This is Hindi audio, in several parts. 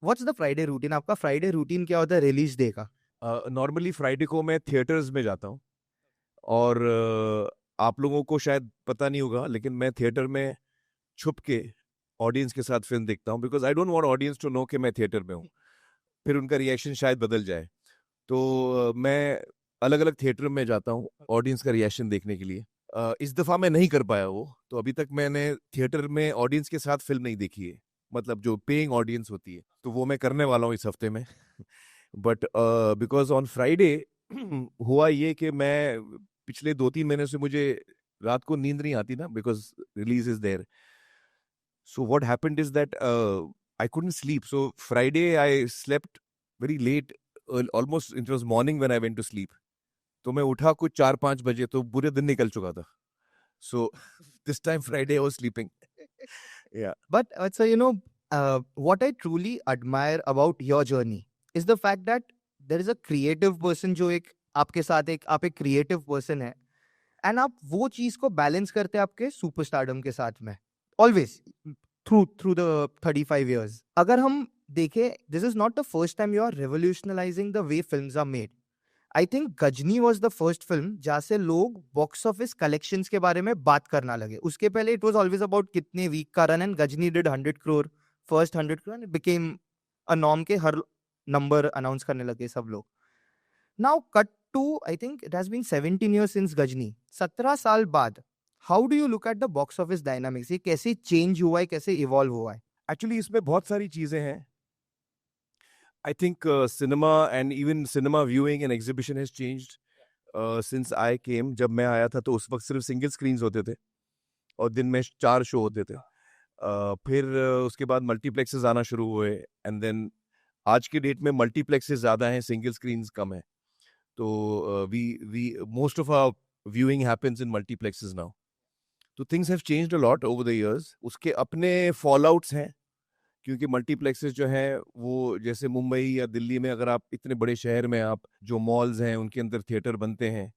What's the Friday routine? आपका फ्राइडे रूटीन क्या होता है रिलीज डे का? नॉर्मली फ्राइडे को मैं थिएटर्स में जाता हूँ और आप लोगों को शायद पता नहीं होगा लेकिन मैं थिएटर में छुप के ऑडियंस के साथ फिल्म देखता हूँ because I don't want audience to know कि मैं थिएटर में हूँ, फिर उनका रिएक्शन शायद बदल जाए। तो मैं अलग अलग थिएटर में जाता हूँ ऑडियंस का रिएक्शन देखने के लिए। इस दफ़ा मैं नहीं कर पाया वो, तो अभी तक मैंने थिएटर में ऑडियंस के साथ फिल्म नहीं देखी है, मतलब जो पेइंग ऑडियंस होती है, तो वो मैं करने वाला हूँ इस हफ्ते में। बट बिकॉज ऑन फ्राइडे हुआ ये कि मैं पिछले 2-3 महीने से मुझे रात को नींद नहीं आती ना, because release is there. So what happened is that I couldn't sleep, so Friday I slept very late, almost it was morning when I went to sleep. तो मैं उठा कुछ 4-5 बजे, तो पूरे दिन निकल चुका था। So this time Friday I was sleeping. या But so what I truly admire about your journey is the fact that there is a creative person जो एक आपके साथ एक आप एक creative person है, एंड आप वो चीज को बैलेंस करते हैं आपके सुपरस्टारडम के साथ में always through through the 35 years. अगर हम देखें, this is not the first time you are revolutionalizing the way films are made. I think Ghajini was the first film जहाँ से लोग बॉक्स ऑफिस कलेक्शंस के बारे में बात करना लगे. उसके पहले इट वॉज ऑलवेज अबाउट कितने वीक का run, and Ghajini did 100 crore, first 100 crore, it became a norm के हर नंबर अनाउंस करने लगे सब लोग. Now cut to, I think it has been 17 years since Ghajini. 17 साल बाद how do you look at the box office dynamics? ये कैसे चेंज हुआ है, कैसे इवॉल्व हुआ है? एक्चुअली इसमें बहुत सारी चीजें हैं। I think cinema and even cinema viewing and exhibition has changed since I came. जब मैं आया था तो उस वक्त सिर्फ सिंगल स्क्रीन्स होते थे और दिन में 4 शो होते थे। फिर उसके बाद मल्टीप्लेक्सेस आना शुरू हुए, एंड देन आज की डेट में मल्टीप्लेक्सेस ज़्यादा हैं, सिंगल स्क्रीन्स कम है। तो we most of our viewing happens in multiplexes now. तो things have changed a lot over the years. उसके अपने फॉल आउट्स हैं, क्योंकि मल्टीप्लेक्सेस जो हैं वो जैसे मुंबई या दिल्ली में, अगर आप इतने बड़े शहर में आप जो मॉल्स हैं उनके अंदर थिएटर बनते हैं,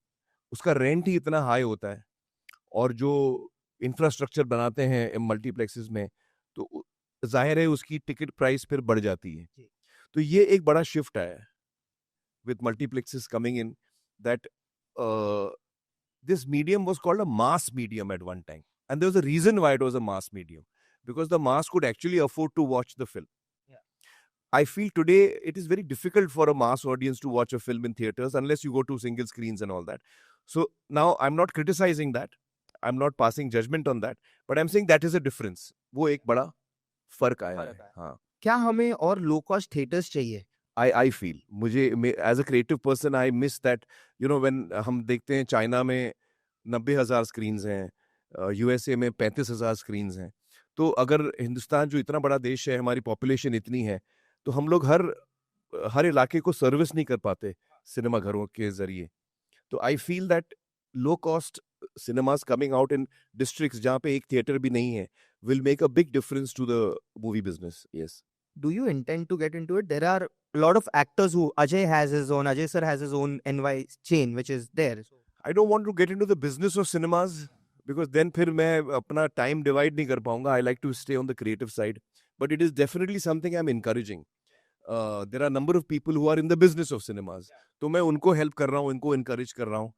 उसका रेंट ही इतना हाई होता है, और जो इंफ्रास्ट्रक्चर बनाते हैं मल्टीप्लेक्सेस में, तो जाहिर है उसकी टिकट प्राइस फिर बढ़ जाती है। जी. तो ये एक बड़ा शिफ्ट आया है with multiplexes coming in, that uh, this medium was called a mass medium at one time, and there was a reason why it was a mass medium, because the mass could actually afford to watch the film. Yeah. I feel today it is very difficult for a mass audience to watch a film in theaters unless you go to single screens and all that. So now I'm not criticizing that, I'm not passing judgment on that, but I'm saying that is a difference. वो एक बड़ा फर्क आया है। फर्क है. हाँ, क्या हमें और लो कॉस्ट थिएटर्स चाहिए? आई फील, मुझे as a creative person I miss that. You know, when हम देखते हैं चाइना में 90,000 स्क्रीन्स हैं, यूएसए में 35,000 स्क्रीन्स हैं, तो अगर हिंदुस्तान जो इतना बड़ा देश है, हमारी पॉपुलेशन इतनी है, तो हम लोग हर हर इलाके को सर्विस नहीं कर पाते सिनेमा घरों के जरिए। तो I feel that low cost cinemas coming out in districts जहाँ पे एक थिएटर भी नहीं है will make a big difference to the movie business. Yes. Do you intend to get into it? There are a lot of actors who Ajay sir has his own NY chain which is there. So I don't want to get into the business of cinemas because then फिर मैं अपना time divide नहीं कर पाऊंगा. I like to stay on the creative side, but it is definitely something I'm encouraging. There are a number of people who are in the business of cinemas. तो मैं उनको help कर रहा हूँ, उनको encourage कर रहा हूँ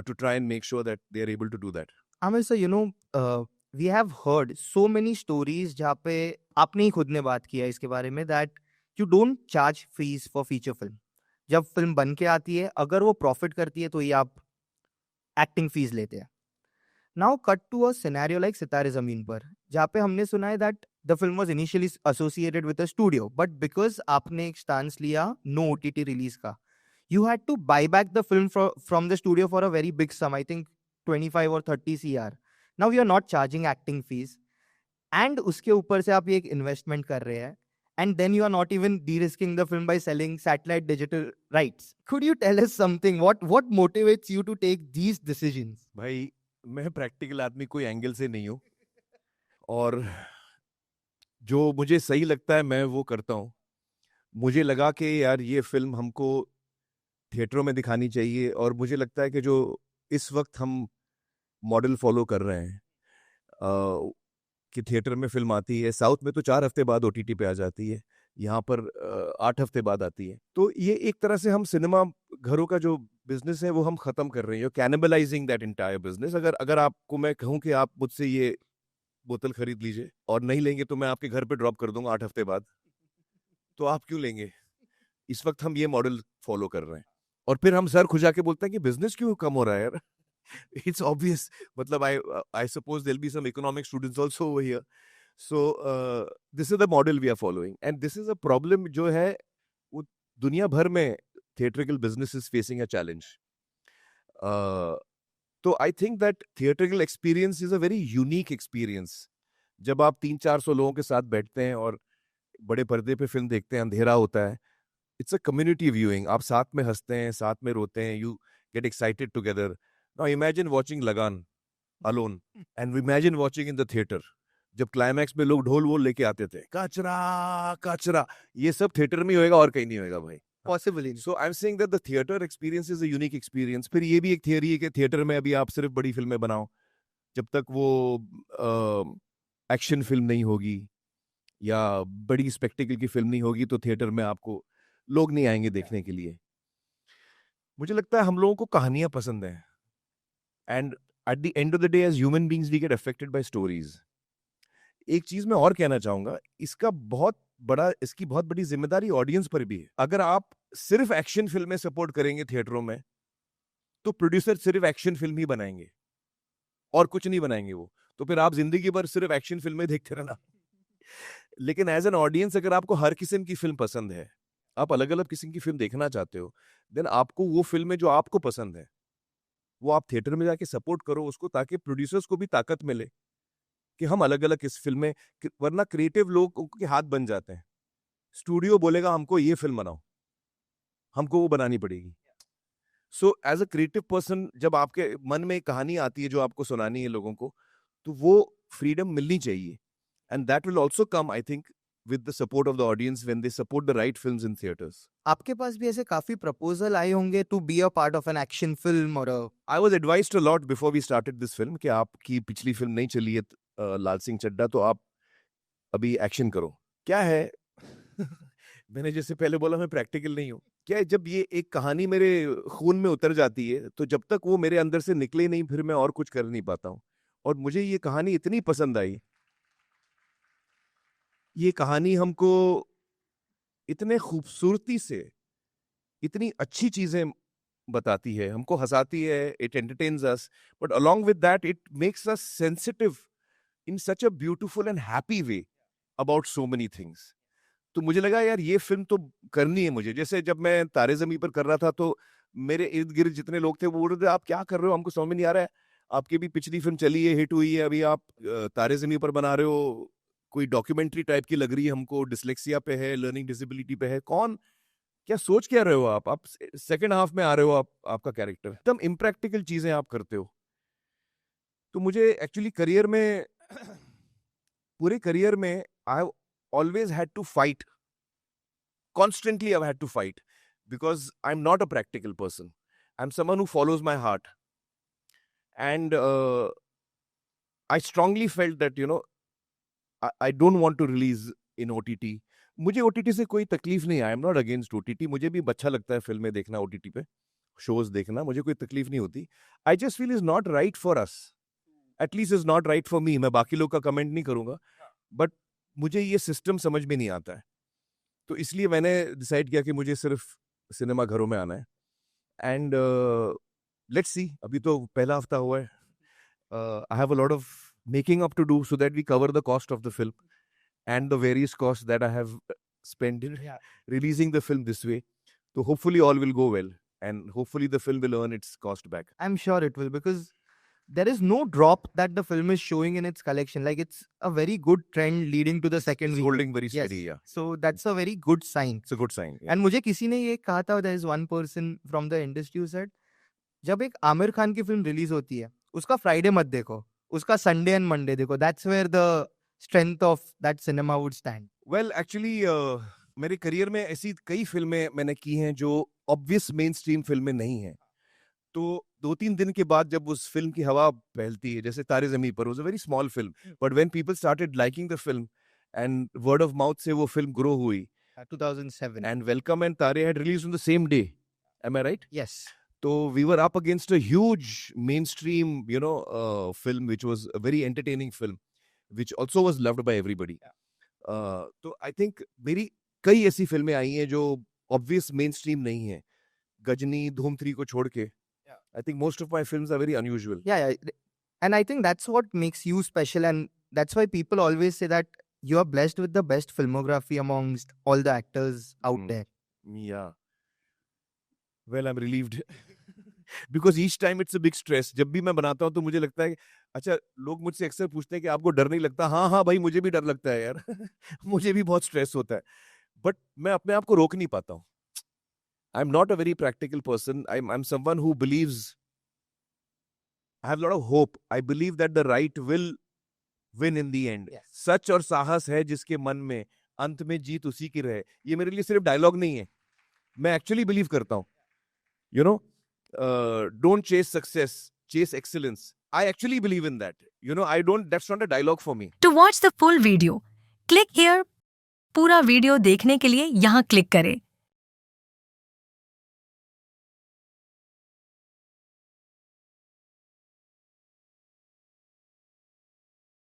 to try and make sure that they are able to do that. Amir sir, we have heard so many stories जहाँ पे आपने ही खुद ने बात किया इसके बारे में that you don't charge fees for feature film. जब फिल्म बन के आती है, अगर वो प्रॉफिट करती है तो ये आप एक्टिंग फीस लेते हैं. Now cut to a scenario like Sitare Zameen Par, जहाँ पे हमने सुना है that the film was initially associated with a studio, but because आपने एक स्टांस लिया नो ओटीटी रिलीज का, you had to buy back the film from the studio for a very big sum, I think 25 or 30 CR. Now you are not charging acting fees, and उसके ऊपर से आप ये एक इन्वेस्टमेंट कर रहे हैं, and then you are not even de-risking the film by selling satellite digital rights. Could you tell us something? What motivates you to take these decisions? भाई, मैं प्रैक्टिकल आदमी कोई एंगल से नहीं हूँ, और जो मुझे सही लगता है मैं वो करता हूँ। मुझे लगा कि यार ये फिल्म हमको थिएटरों में दिखानी चाहिए, और मुझे लगता है कि जो इस वक्त हम मॉडल फॉलो कर रहे हैं, कि थिएटर में फिल्म आती है, साउथ में तो 4 हफ्ते बाद ओटीटी पे आ जाती है, यहाँ पर 8 हफ्ते बाद आती है। तो ये एक तरह से हम सिनेमा घरों का जो बिजनेस है वो हम खत्म कर रहे हैं, कैनिबलाइजिंग दैट एंटायर बिजनेस। अगर आपको मैं कहूँ कि आप मुझसे ये बोतल खरीद लीजिए और नहीं लेंगे तो मैं आपके घर पे ड्रॉप कर दूंगा 8 हफ्ते बाद, तो आप क्यों लेंगे? इस वक्त हम ये मॉडल फॉलो कर रहे हैं और फिर हम सर खुजा के बोलते हैं कि बिजनेस क्यों कम हो रहा है यार। इट्स ऑब्वियस, मतलब I suppose there be some economic students also over here. So this is the model we are following and this is a problem जो है वो दुनिया भर में theatrical business is facing a challenge. तो I think that theatrical experience is a very unique experience. जब आप 300-400 लोगों के साथ बैठते हैं और बड़े पर्दे पे फिल्म देखते हैं, अंधेरा होता है, इट्स अ कम्युनिटी व्यूइंग। आप साथ में हंसते हैं, साथ में रोते हैं, you get excited together. Now imagine watching Lagaan alone and imagine watching in the theatre. जब क्लाइमैक्स में लोग ढोल वोल लेके आते थे, कचरा कचरा, ये सब थिएटर में ही होएगा और कहीं नहीं होएगा भाई, possibly. So I am saying that the theatre experience is a unique experience. फिर ये भी एक थियरी है कि थिएटर में अभी आप सिर्फ बड़ी फिल्में बनाओ, जब तक वो एक्शन फिल्म नहीं होगी या बड़ी स्पेक्टिकल की फिल्म नहीं होगी तो थिएटर में आपको लोग नहीं आएंगे देखने के लिए। मुझे लगता है हम लोगों को कहानियां पसंद हैं and at the end of the day as human beings we get affected by stories. एक चीज मैं और कहना चाहूंगा, इसकी बहुत बड़ी जिम्मेदारी ऑडियंस पर भी है। अगर आप सिर्फ एक्शन फिल्में सपोर्ट करेंगे थिएटरों में तो प्रोड्यूसर सिर्फ एक्शन फिल्म ही बनाएंगे और कुछ नहीं बनाएंगे वो, तो फिर आप जिंदगी भर सिर्फ एक्शन फिल्में देखते रहना। लेकिन एज एन ऑडियंस अगर आपको हर किस्म की फिल्म पसंद है, आप अलग अलग किस्म की फिल्म देखना चाहते हो, देन आपको वो फिल्में जो आपको पसंद है वो आप थिएटर में जाके सपोर्ट करो उसको, ताकि प्रोड्यूसर्स को भी ताकत मिले कि हम अलग अलग किस फिल्में, वरना क्रिएटिव लोग के हाथ बन जाते हैं। स्टूडियो बोलेगा हमको ये फिल्म बनाओ, हमको वो बनानी पड़ेगी। So as a creative person जब आपके मन में एक कहानी आती है जो आपको सुनानी है लोगों को, तो वो फ्रीडम मिलनी चाहिए and that will also come I think with the support of the audience when they support the right films in theaters. आपके पास भी ऐसे काफी प्रपोजल आए होंगे to be a part of an action film और I was advised a lot before we started this film कि आपकी पिछली फिल्म नहीं चली है लाल सिंह चड्ढा, तो आप अभी एक्शन करो। क्या है मैंने जैसे पहले बोला मैं प्रैक्टिकल नहीं हूँ। क्या है, जब ये एक कहानी मेरे खून में उतर जाती है तो जब तक वो मेरे अंदर से निकले नहीं फिर मैं और कुछ कर नहीं पाता हूँ। और मुझे ये कहानी इतनी पसंद आई, ये कहानी हमको इतने खूबसूरती से इतनी अच्छी चीजें बताती है, हमको हंसाती है, it entertains us, but along with that it makes us sensitive in such a beautiful and happy way about so many things. तो मुझे लगा यार ये फिल्म तो करनी है मुझे। जैसे जब मैं तारे ज़मीं पर कर रहा था तो मेरे इर्द गिर्द जितने लोग थे वो बोल रहे थे आप क्या कर रहे हो, हमको समझ में नहीं आ रहा है, आपकी भी पिछली फिल्म चली है, हिट हुई है, अभी आप तारे ज़मीं पर बना रहे हो, कोई डॉक्यूमेंट्री टाइप की लग रही है हमको, डिसलेक्सिया पे है, लर्निंग डिसेबिलिटी पे है, कौन क्या सोच क्या रहे हो आप सेकेंड हाफ में आ रहे हो, आपका कैरेक्टर एकदम इम्प्रैक्टिकल चीजें आप करते हो। तो मुझे एक्चुअली करियर में पूरे करियर में I have always had to fight, constantly I've had to fight because I'm not a practical person. I'm someone who follows my heart. And I strongly felt that, I don't want to release in OTT. मुझे OTT से कोई तकलीफ नहीं है, I am not against OTT, मुझे भी अच्छा लगता है फिल्में देखना OTT पे, शोज देखना, मुझे कोई तकलीफ नहीं होती। I just feel is not right for us, at least is not right for me. मैं बाकी लोग का कमेंट नहीं करूंगा, बट मुझे ये सिस्टम समझ में नहीं आता है, तो इसलिए मैंने डिसाइड किया कि मुझे सिर्फ सिनेमा घरों में आना है। एंड लेट्स सी, अभी तो पहला हफ्ता हुआ है, I have a lot of making up to do so that we cover the cost of the film and the various cost that I have spent in releasing the film this way. तो hopefully all will go well and hopefully the film will earn its cost back. I am sure it will because there is no drop that the film is showing in its collection. Like it's a very good trend leading to the second It's week. holding very Yes. steady, yeah. So that's a very good sign. It's a good sign. Yeah. And मुझे किसी ने ये कहा था, there is one person from the industry who said, जब एक आमिर खान की फिल्म रिलीज होती है उसका फ्राइडे मत देखो, उसका संडे एंड मंडे देखो, that's where the strength of that cinema would stand. Well, actually, मेरे करियर में ऐसी कई फिल्में मैंने की हैं जो ऑब्वियस मेन स्ट्रीम फिल्में नहीं हैं। तो 2-3 दिन के बाद जब उस फिल्म की हवा फैलती है, जैसे तारे ज़मीं पर, was a very small film, but when people started liking the film and word of mouth से वो फिल्म ग्रो हुई, 2007. and Welcome and Tare had released on the same day. Am I right? Yes. So we were up against a huge mainstream, film, which was a very entertaining film, which also was loved by everybody. तो I think मेरी कई ऐसी फिल्में आई हैं जो obvious mainstream नहीं है. गजनी, धूम 3 को छोड़ के. I think most of my films are very unusual. Yeah. And I think that's what makes you special, and that's why people always say that you are blessed with the best filmography amongst all the actors out there. Yeah. Well, I'm relieved. Because each time it's a big stress. जब भी मैं बनाता हूँ तो मुझे लगता है कि अच्छा, लोग मुझसे अक्सर पूछते हैं कि आपको डर नहीं लगता? हाँ भाई, मुझे भी डर लगता है यार. मुझे भी बहुत स्ट्रेस होता है. बट मैं अपने आप को रोक नहीं पाता हूँ. I'm not a very practical person. I'm someone who believes. I have a lot of hope. I believe that the right will win in the end. Yes. सच और साहस है जिसके मन में, अंत में जीत उसी की रहे. ये मेरे लिए सिर्फ डायलॉग नहीं है. मैं एक्चुअली बिलीव करता हूँ. Don't chase success, chase excellence. I actually believe in that. That's not a dialogue for me. To watch the full video, click here. पूरा वीडियो देखने के लिए यहाँ क्लिक करें.